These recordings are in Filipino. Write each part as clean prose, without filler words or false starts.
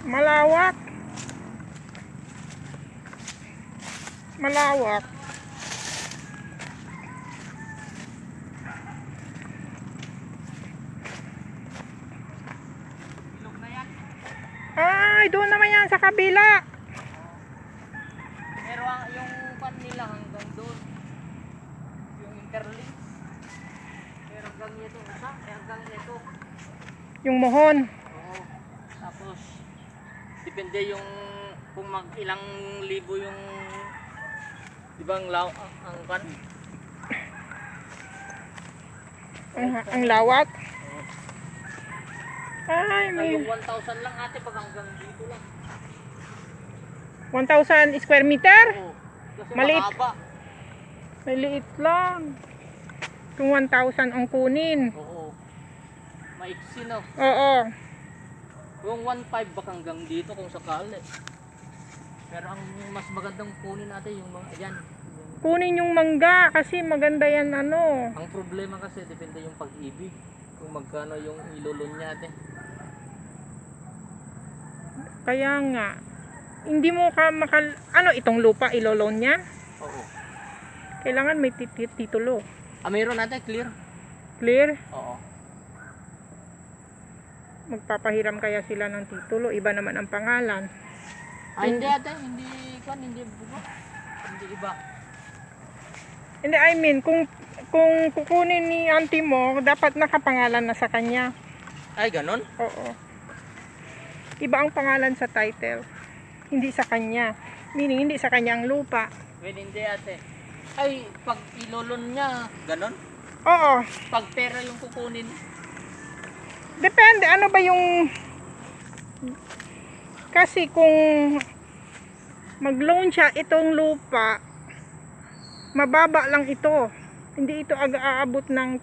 Malawak. Malawak. Ilog na yan. Ay, doon naman yan sa kabila. Pero yung pan nila hanggang doon. Yung interlink. Pero hanggang ito, hanggang ito. Yung mohon. Oo. Tapos, depende yung kung ilang libo yung ibang ang pan. Ang lawak. Ay, may Yung 1,000 lang ate pag hanggang dito lang. 1,000 square meter? Oo. Kasi Maliit. mahaba. Maliit lang. Kung 1,000 ang kunin. Oo. Maiksi no. Oo. Yung 1,500 baka hanggang dito kung sakali. Pero ang mas magandang kunin natin yung mga yan. Kunin yung mangga kasi maganda yan ano. Ang problema kasi depende yung pag-ibig. Kung magkano yung ilulon niya ate. Kaya nga. Hindi mo ka ano itong lupa ilolon niya? Oo. Kailangan may titulo. Ah, mayroon natin clear? Clear? Oo. Magpapahiram kaya sila ng titulo. Iba naman ang pangalan. Ah, hindi ate. Hindi buka. Hindi iba. Hindi, I mean, kung kukunin ni auntie mo, dapat nakapangalan na sa kanya. Ay, ganon? Oo. Iba ang pangalan sa title. Hindi sa kanya. Meaning, hindi sa kanya ang lupa. Pwede hindi ate. Ay, pag ilulon niya, ganon? Oo. Pag pera yung kukunin. Depende. Ano ba yung... Kasi kung mag-loan siya itong lupa, mababa lang ito. Hindi ito aabot ng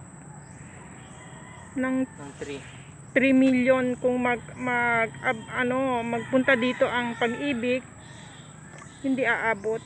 Ng 3. 3 million kung magpunta dito ang Pag-ibig, hindi aabot.